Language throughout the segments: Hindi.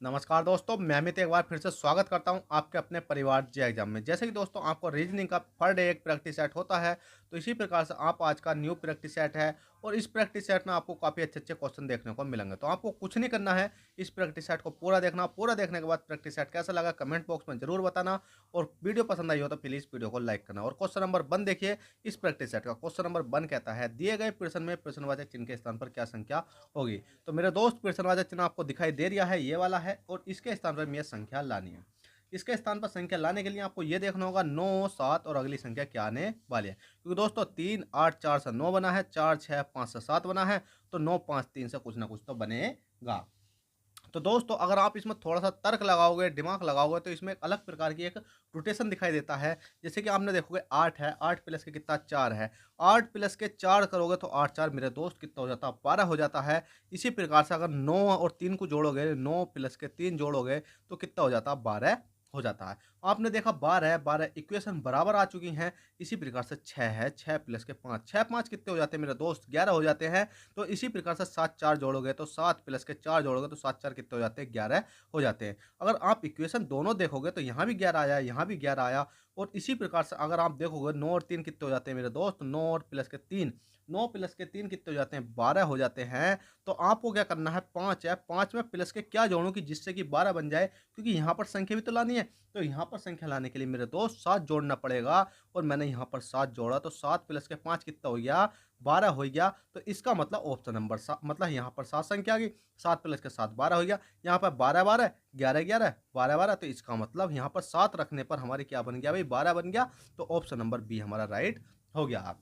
नमस्कार दोस्तों, मैं अमित एक बार फिर से स्वागत करता हूं आपके अपने परिवार जे एग्जाम में। जैसे कि दोस्तों आपको रीजनिंग का पर डे एक प्रैक्टिस सेट होता है, तो इसी प्रकार से आप आज का न्यू प्रैक्टिस सेट है और इस प्रैक्टिस सेट में आपको काफ़ी अच्छे-अच्छे क्वेश्चन देखने को मिलेंगे। तो आपको कुछ नहीं करना है, इस प्रैक्टिस सेट को पूरा देखना। पूरा देखने के बाद प्रैक्टिस सेट कैसा लगा कमेंट बॉक्स में ज़रूर बताना और वीडियो पसंद आई हो तो प्लीज़ वीडियो को लाइक करना। और क्वेश्चन नंबर 1 देखिए, इस प्रैक्टिस सेट का क्वेश्चन नंबर 1 कहता है, दिए गए प्रश्न में प्रश्नवाचक चिन्ह के स्थान पर क्या संख्या होगी। तो मेरे दोस्त प्रश्नवाचक चिन्ह आपको दिखाई दे रहा है, ये वाला है और इसके स्थान पर ये संख्या लानी है। इसके स्थान पर संख्या लाने के लिए आपको ये देखना होगा 9, 7 और अगली संख्या क्या आने वाली है। क्योंकि दोस्तों 3, 8, 4 से 9 बना है, 4, 6, 5 से 7 बना है, तो 9, 5, 3 से कुछ ना कुछ तो बनेगा। तो दोस्तों अगर आप इसमें थोड़ा-सा तर्क लगाओगे, दिमाग लगाओगे तो इसमें एक अलग प्रकार की एक रोटेशन दिखाई देता है। जैसे कि आपने देखोगे 8 है, 8 प्लस के कितना 4 है। 8 प्लस के 4 करोगे तो 8 4 मेरे दोस्त कितना हो जाता है 12 हो जाता है। इसी प्रकार से अगर 9 और 3 को जोड़ोगे, 9 प्लस के 3 जोड़ोगे तो कितना हो जाता है 12 हो जाता है। आपने देखा 12 12 इक्वेशन बराबर आ चुकी हैं। इसी प्रकार से 6 है, 6 प्लस के 5, 6 5 कितने हो जाते हैं मेरे दोस्त 11 हो जाते हैं। तो इसी प्रकार से 7 4 जोड़ोगे तो 7 प्लस के 4 जोड़ोगे तो 7 4 कितने हो जाते हैं 11 हो जाते हैं। अगर आप इक्वेशन दोनों देखोगे तो यहाँ भी 11 आया, यहाँ भी 11 आया और इसी प्रकार से अगर आप देखोगे 9 और 3 कितने हो जाते हैं मेरे दोस्त 9 और प्लस के 3, 9 प्लस के 3 कितने हो जाते हैं 12 हो जाते हैं। तो आपको क्या करना है 5 है, 5 में प्लस के क्या जोड़ूँ कि जिससे कि 12 बन जाए, क्योंकि यहाँ पर संख्या भी तो लानी है। तो यहाँ पर संख्या लाने के लिए मेरे दोस्त 7 जोड़ना पड़ेगा और मैंने यहाँ पर 7 जोड़ा तो 7 प्लस के 5 कितना हो गया 12 हो गया। तो इसका मतलब ऑप्शन नंबर मतलब यहाँ पर 7 संख्या आ गई, 7 प्लस के 7 12 हो गया। यहाँ पर 12 12 11 11 12 12, तो इसका मतलब यहाँ पर 7 रखने पर हमारी क्या बन गया भाई 12 बन गया। तो ऑप्शन नंबर बी हमारा राइट हो गया।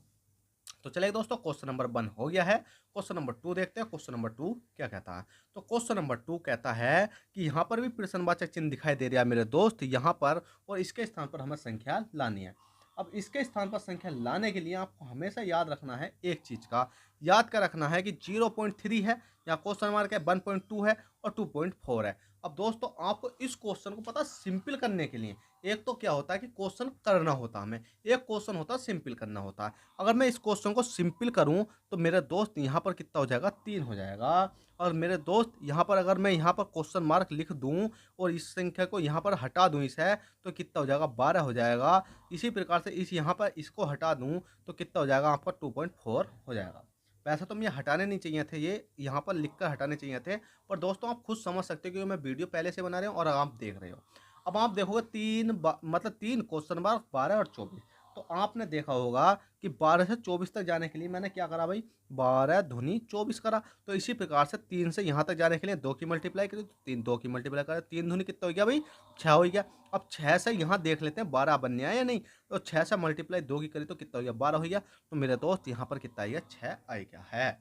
तो चलिए दोस्तों क्वेश्चन नंबर 1 हो गया है। क्वेश्चन नंबर 2 देखते हैं, क्वेश्चन नंबर 2 क्या कहता है। तो क्वेश्चन नंबर 2 कहता है कि यहाँ पर भी प्रश्नवाचक चिन्ह दिखाई दे रहा है मेरे दोस्त यहाँ पर और इसके स्थान पर हमें संख्या लानी है। अब इसके स्थान पर संख्या लाने के लिए आपको हमेशा याद रखना है एक चीज का, याद क्या रखना है कि 0.3 है या क्वेश्चन मार्क है 1.2 है और 2.4 है। अब दोस्तों आपको इस क्वेश्चन को पता सिंपल करने के लिए एक तो क्या होता है कि क्वेश्चन करना होता है हमें, एक क्वेश्चन होता है सिंपल करना होता है। अगर मैं इस क्वेश्चन को सिंपल करूं तो मेरे दोस्त यहाँ पर कितना हो जाएगा 3 हो जाएगा। और मेरे दोस्त यहाँ पर अगर मैं यहाँ पर क्वेश्चन मार्क लिख दूं और इस संख्या को यहाँ पर हटा दूं इसे तो कितना हो जाएगा 12 हो जाएगा। इसी प्रकार से इस यहाँ पर इसको हटा दूं तो कितना हो जाएगा आपका 2.4 हो जाएगा। वैसे तो मुझे हटाने नहीं चाहिए थे, ये यहाँ पर लिखकर हटाने चाहिए थे, पर दोस्तों आप खुद समझ सकते हो क्योंकि मैं वीडियो पहले से बना रहे हूँ और आप देख रहे हो। अब आप देखोगे मतलब 3 क्वेश्चन मार्क 12 और 24। तो आपने देखा होगा कि 12 से 24 तक जाने के लिए मैंने क्या करा भाई 12 दूनी 24 करा। तो इसी प्रकार से 3 से यहाँ तक जाने के लिए 2 की मल्टीप्लाई करी तो 3 2 की मल्टीप्लाई करा 3 दूनी कितना हो गया भाई 6 हो गया। अब 6 से यहाँ देख लेते हैं 12 बनने आया या नहीं। तो 6 से मल्टीप्लाई 2 की करी तो कितना हो गया 12 हो गया। तो मेरे दोस्त यहाँ पर कितना आ गया 6 आ गया है।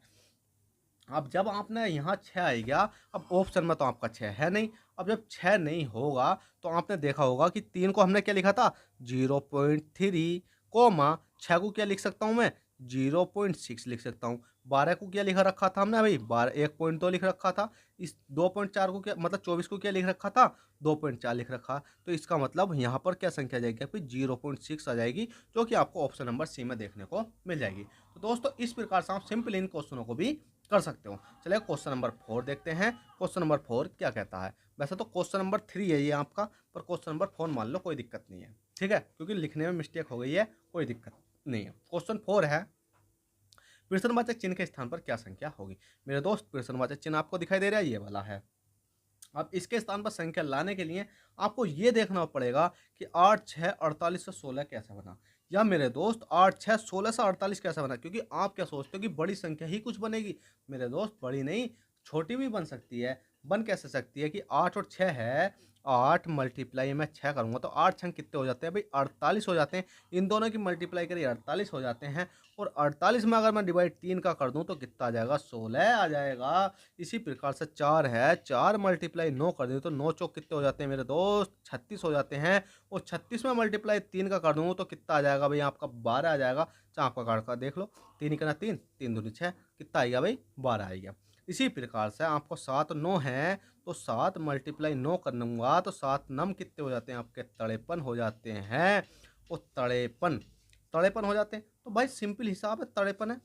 अब जब आपने यहाँ 6 आ गया, अब ऑप्शन में तो आपका 6 है नहीं। अब जब 6 नहीं होगा तो आपने देखा होगा कि 3 को हमने क्या लिखा था 0.3 कोमा 6 को क्या लिख सकता हूँ मैं 0.6 लिख सकता हूँ। 12 को क्या लिखा रखा था हमने भाई 12 1.2 लिख रखा था। इस 2.4 को क्या मतलब 24 को क्या लिख रखा था 2.4 लिख रखा। तो इसका मतलब यहाँ पर क्या संख्या आ जाएगी फिर 0.6 आ जाएगी, जो कि आपको ऑप्शन नंबर सी में देखने को मिल जाएगी। तो दोस्तों इस प्रकार से आप सिंपल इन क्वेश्चनों को भी कर सकते हो। चलिए क्वेश्चन नंबर 4 देखते हैं। क्वेश्चन नंबर 4 क्या कहता है। वैसे तो क्वेश्चन नंबर 3 है ये आपका, पर क्वेश्चन नंबर 4 मान लो कोई दिक्कत नहीं है, ठीक है, क्योंकि लिखने में मिस्टेक हो गई है, कोई दिक्कत नहीं है। क्वेश्चन 4 है, प्रश्नवाचक चिन्ह के स्थान पर क्या संख्या होगी। मेरे दोस्त प्रश्नवाचक चिन्ह आपको दिखाई दे रहा है ये वाला है। अब इसके स्थान पर संख्या लाने के लिए आपको ये देखना पड़ेगा कि 8 6 48 से 16 कैसे बना, या मेरे दोस्त 8 6 16 से 48 कैसे बना। क्योंकि आप क्या सोचते हो कि बड़ी संख्या ही कुछ बनेगी, मेरे दोस्त बड़ी नहीं छोटी भी बन सकती है। बन कैसे सकती है कि 8 और 6 है, 8 मल्टीप्लाई मैं 6 करूंगा तो 8 छंग कितने हो जाते हैं भाई 48 हो जाते हैं। इन दोनों की मल्टीप्लाई करिए 48 हो जाते हैं। और 48 में अगर मैं डिवाइड 3 का कर दूं तो कितना आ जाएगा 16 आ जाएगा। इसी प्रकार से 4 है, 4 मल्टीप्लाई 9 कर दें तो 9 चौक कितने हो जाते हैं मेरे दोस्त 36 हो जाते हैं। और 36 में मल्टीप्लाई 3 का कर दूँ तो कितना आ जाएगा भाई आपका 12 आ जाएगा। चाँप का काट का देख लो, 3 इकना 3 3 दूनी 6 कितना आएगा भाई 12 आएगा। इसी प्रकार से आपको 7 9 है तो 7 मल्टीप्लाई 9 कर लूँगा तो 7 नम कितने हो जाते हैं आपके 53 हो जाते हैं। वो 53 हो जाते हैं। तो भाई सिंपल हिसाब है 53 है,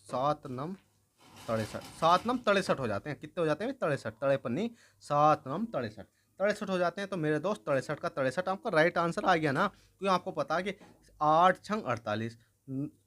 7 नम 63, 7 नम 63 हो जाते हैं। कितने हो जाते हैं? 63, तड़ेपन नहीं, 7 नम 63, 63 हो जाते हैं। तो मेरे दोस्त 63 का 63 आपका राइट आंसर आ गया ना, क्योंकि आपको पता है कि 8 छंग 48,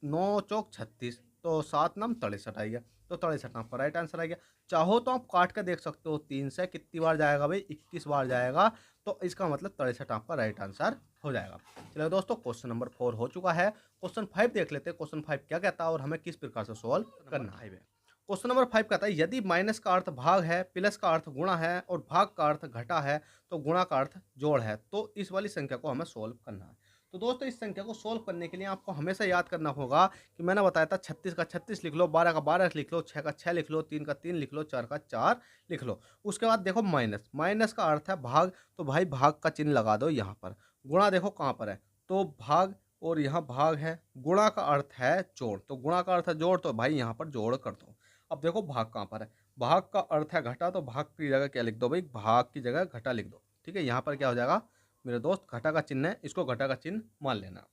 9 चौक 36, तो 7 नम 63 आ गया, तो 63 आपका राइट आंसर आ गया। चाहो तो आप काट के देख सकते हो, 3 से कितनी बार जाएगा भाई? 21 बार जाएगा, तो इसका मतलब 63 आपका राइट आंसर हो जाएगा। चलो दोस्तों, क्वेश्चन नंबर 4 हो चुका है। क्वेश्चन 5 देख लेते हैं, क्वेश्चन 5 क्या कहता है और हमें किस प्रकार से सॉल्व करना है। क्वेश्चन नंबर 5 कहता है यदि माइनस का अर्थ भाग है, प्लस का अर्थ गुणा है और भाग का अर्थ घटा है, तो गुणा का अर्थ जोड़ है, तो इस वाली संख्या को हमें सोल्व करना है। तो दोस्तों, इस संख्या को सोल्व करने के लिए आपको हमेशा याद करना होगा कि मैंने बताया था 36 का 36 लिख लो, 12 का 12 लिख लो, 6 का 6 लिख लो, 3 का 3 लिख लो, 4 का 4 लिख लो। उसके बाद देखो माइनस, माइनस का अर्थ है भाग, तो भाई भाग का चिन्ह लगा दो यहाँ पर। गुणा देखो कहाँ पर है, तो भाग और यहाँ भाग है। गुणा का अर्थ है जोड़, तो गुणा का अर्थ है जोड़, तो भाई यहाँ पर जोड़ कर दो। अब देखो भाग कहाँ पर है, भाग का अर्थ है घटा, तो भाग की जगह क्या लिख दो भाई? भाग की जगह घटा लिख दो। ठीक है, यहाँ पर क्या हो जाएगा मेरे दोस्त? घटा का चिन्ह है, इसको घटा का चिन्ह मान लेना।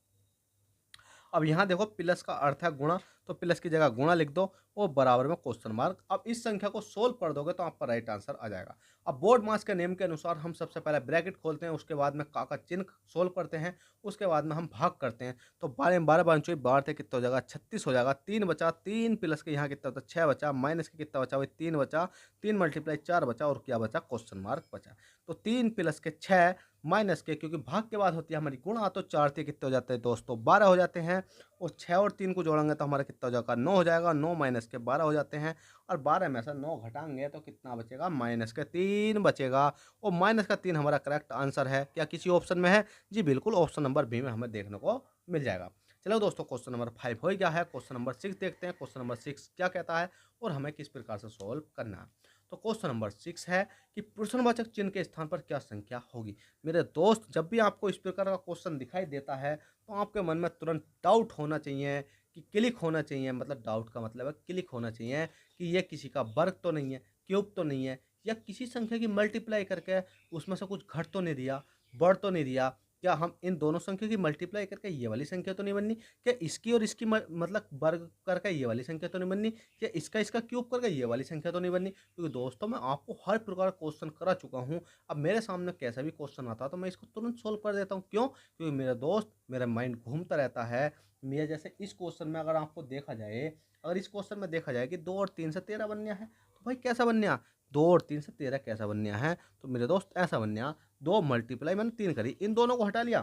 अब यहाँ देखो प्लस का अर्थ है गुणा, तो प्लस की जगह गुणा लिख दो और बराबर में क्वेश्चन मार्क। अब इस संख्या को सोल्व कर दोगे तो आपका राइट आंसर आ जाएगा। अब बोर्ड मास के नियम के अनुसार हम सबसे पहले ब्रैकेट खोलते हैं, उसके बाद में का चिन्ह सोल्व करते हैं, उसके बाद में हम भाग करते हैं। तो 12 में 12 बार 12 थे, कितना हो जाएगा? 36 हो जाएगा। 3 बचा, 3 प्लस के यहाँ कितना होता है? 6 बचा, माइनस के कितना बचा भाई? 3 बचा, 3 मल्टीप्लाई 4 बचा, और क्या बचा? क्वेश्चन मार्क बचा। तो 3 प्लस के 6 माइनस के, क्योंकि भाग के बाद होती है हमारी गुणा, तो 4 से कितने हो जाते हैं दोस्तों? 12 हो जाते हैं। और 6 और 3 को जोड़ेंगे तो हमारा कितना हो जाएगा? 9 हो जाएगा। 9 माइनस के 12 हो जाते हैं, और 12 में से 9 घटाएंगे तो कितना बचेगा? माइनस के 3 बचेगा। और माइनस का 3 हमारा करेक्ट आंसर है। क्या किसी ऑप्शन में है? जी बिल्कुल, ऑप्शन नंबर बी में हमें देखने को मिल जाएगा। चलो दोस्तों, क्वेश्चन नंबर 5 हो गया है। क्वेश्चन नंबर 6 देखते हैं, क्वेश्चन नंबर 6 क्या कहता है और हमें किस प्रकार से सॉल्व करना है। तो क्वेश्चन नंबर 6 है कि प्रश्नवाचक चिन्ह के स्थान पर क्या संख्या होगी। मेरे दोस्त, जब भी आपको इस प्रकार का क्वेश्चन दिखाई देता है तो आपके मन में तुरंत डाउट होना चाहिए, कि क्लिक होना चाहिए। मतलब डाउट का मतलब है क्लिक होना चाहिए कि ये किसी का वर्ग तो नहीं है, क्यूब तो नहीं है, या किसी संख्या की मल्टीप्लाई करके उसमें से कुछ घट तो नहीं दिया, बढ़ तो नहीं दिया। क्या हम इन दोनों संख्या की मल्टीप्लाई करके ये वाली संख्या तो नहीं बननी? क्या इसकी और इसकी मतलब वर्ग करके ये वाली संख्या तो नहीं बननी? क्या इसका इसका क्यूब करके ये वाली संख्या तो नहीं बननी? क्योंकि दोस्तों, मैं आपको हर प्रकार का क्वेश्चन करा चुका हूँ। अब मेरे सामने कैसा भी क्वेश्चन आता है तो मैं इसको तुरंत सोल्व कर देता हूँ। क्यों? क्योंकि मेरे दोस्त, मेरा माइंड घूमता रहता है। मेरे जैसे इस क्वेश्चन में अगर आपको देखा जाए, अगर इस क्वेश्चन में देखा जाए कि 2 और 3 से 13 बनना है, तो भाई कैसा बनना? 2 और 3 से 13 कैसा बनना है? तो मेरे दोस्त ऐसा बनना, 2 मल्टीप्लाई मैंने 3 करी, इन दोनों को हटा लिया,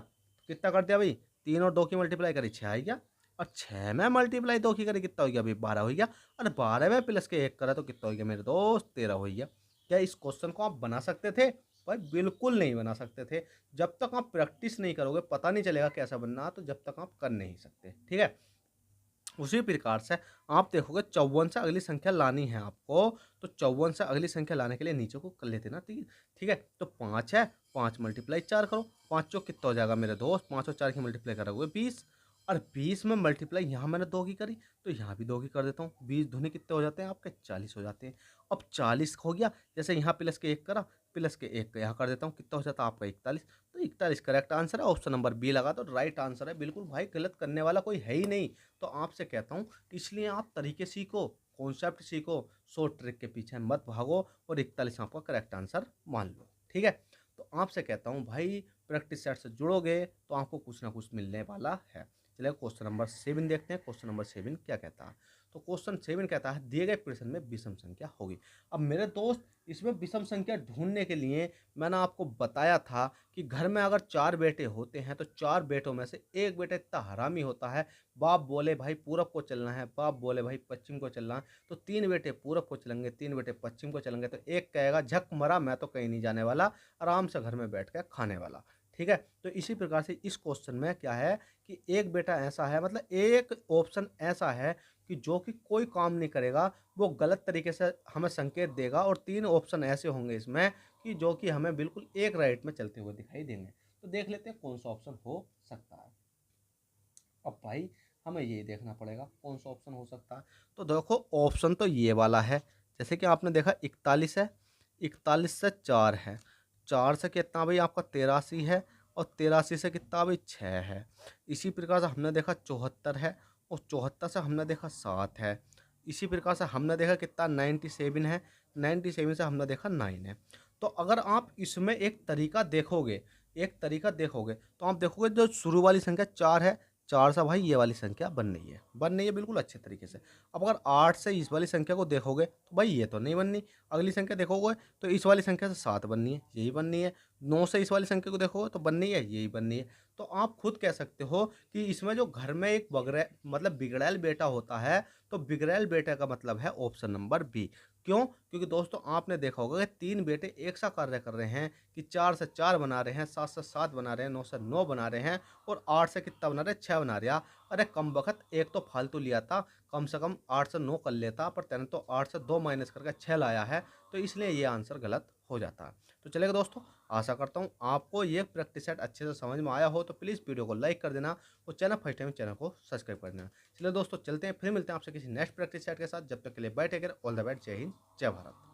कितना कर दिया भाई? 3 और 2 की मल्टीप्लाई करी, 6 आ गया। और 6 में मल्टीप्लाई 2 की करी, कितना हो गया भाई? 12 हो गया। और 12 में प्लस के 1 करा तो कितना हो गया मेरे दोस्त? 13 हो गया। क्या इस क्वेश्चन को आप बना सकते थे? भाई बिल्कुल नहीं बना सकते थे। जब तक आप प्रैक्टिस नहीं करोगे पता नहीं चलेगा कैसा बनना, तो जब तक आप कर नहीं सकते। ठीक है, उसी प्रकार से आप देखोगे 54 से अगली संख्या लानी है आपको, तो 54 से अगली संख्या लाने के लिए नीचे को कर लेते ना। ठीक ठीक है, तो 5 है, 5 मल्टीप्लाई 4 करो, 5 चौक कितना हो जाएगा मेरे दोस्त? 5 और 4 की मल्टीप्लाई करोगे 20, और 20 में मल्टीप्लाई यहाँ मैंने 2 की करी, तो यहाँ भी 2 की कर देता हूँ। 20 दूनी कितने हो जाते हैं आपके? 40 हो जाते हैं। अब 40 हो गया, जैसे यहाँ प्लस के 1 करा, प्लस के 1 यहाँ कर देता हूँ, कितना हो जाता है आपका? 41। तो 41 करेक्ट आंसर है, ऑप्शन नंबर बी लगा तो राइट आंसर है। बिल्कुल भाई, गलत करने वाला कोई है ही नहीं। तो आपसे कहता हूँ, इसलिए आप तरीके सीखो, कॉन्सेप्ट सीखो, शॉर्ट ट्रिक के पीछे मत भागो, और 41 आपका करेक्ट आंसर मान लो। ठीक है, तो आपसे कहता हूँ भाई, प्रैक्टिस सेट से जुड़ोगे तो आपको कुछ ना कुछ मिलने वाला है। चलिए क्वेश्चन नंबर 7 देखते हैं। क्वेश्चन नंबर 7 क्या कहता है? तो क्वेश्चन 7 कहता है दिए गए प्रश्न में विषम संख्या होगी। अब मेरे दोस्त, इसमें विषम संख्या ढूंढने के लिए मैंने आपको बताया था कि घर में अगर 4 बेटे होते हैं तो 4 बेटों में से एक बेटा इतना हरामी होता है, बाप बोले भाई पूरब को चलना है, बाप बोले भाई पश्चिम को चलना है, तो 3 बेटे पूरब को चलेंगे, 3 बेटे पश्चिम को चलेंगे, तो एक कहेगा झक मरा, मैं तो कहीं नहीं जाने वाला, आराम से घर में बैठ के खाने वाला। ठीक है, तो इसी प्रकार से इस क्वेश्चन में क्या है कि एक बेटा ऐसा है, मतलब एक ऑप्शन ऐसा है कि जो कि कोई काम नहीं करेगा, वो गलत तरीके से हमें संकेत देगा, और 3 ऑप्शन ऐसे होंगे इसमें कि जो कि हमें बिल्कुल एक राइट में चलते हुए दिखाई देंगे। तो देख लेते हैं कौन सा ऑप्शन हो सकता है। अब भाई हमें ये देखना पड़ेगा कौन सा ऑप्शन हो सकता है। तो देखो, ऑप्शन तो ये वाला है, जैसे कि आपने देखा 41 है, 41 से 4 है, 4 से कितना भाई आपका 83 है, और 83 से कितना भाई 6 है। इसी प्रकार से हमने देखा 74 है, और 74 से हमने देखा 7 है, इसी प्रकार से हमने देखा कितना 97 है, 97 से हमने देखा 9 है। तो अगर आप इसमें एक तरीका देखोगे तो आप देखोगे जो शुरू वाली संख्या 4 है, 4 से भाई ये वाली संख्या बन रही है बिल्कुल अच्छे तरीके से। अब अगर 8 से इस वाली संख्या को देखोगे तो भाई ये तो नहीं बननी। अगली संख्या देखोगे तो इस वाली संख्या से 7 बननी है, यही बननी है। 9 से इस वाली संख्या को देखोगे तो बननी है, यही बननी है। तो आप खुद कह सकते हो कि इसमें जो घर में एक बिगड़ैल बेटा होता है, तो बिगड़ैल बेटे का मतलब है ऑप्शन नंबर बी। क्यों? क्योंकि दोस्तों आपने देखा होगा कि 3 बेटे एक सा कार्य कर रहे हैं कि 4 से 4 बना रहे हैं, 7 से 7 बना रहे हैं, 9 से 9 बना रहे हैं और 8 से कितना बना रहे हैं? 6 बना रहे हैं। अरे कमबख्त एक तो फालतू लिया था, कम से कम 8 से 9 कर लेता, पर तूने तो 8 से 2 माइनस करके 6 लाया है, तो इसलिए ये आंसर गलत हो जाता है। तो चलेगा दोस्तों, आशा करता हूँ आपको ये प्रैक्टिस सेट अच्छे से समझ में आया हो, तो प्लीज़ वीडियो को लाइक कर देना और फर्स्ट टाइम चैनल को सब्सक्राइब कर देना। चलिए दोस्तों चलते हैं, फिर मिलते हैं आपसे किसी नेक्स्ट प्रैक्टिस सेट के साथ। जब तक के लिए bye, take care, all the best, Jai Hind, जय भारत।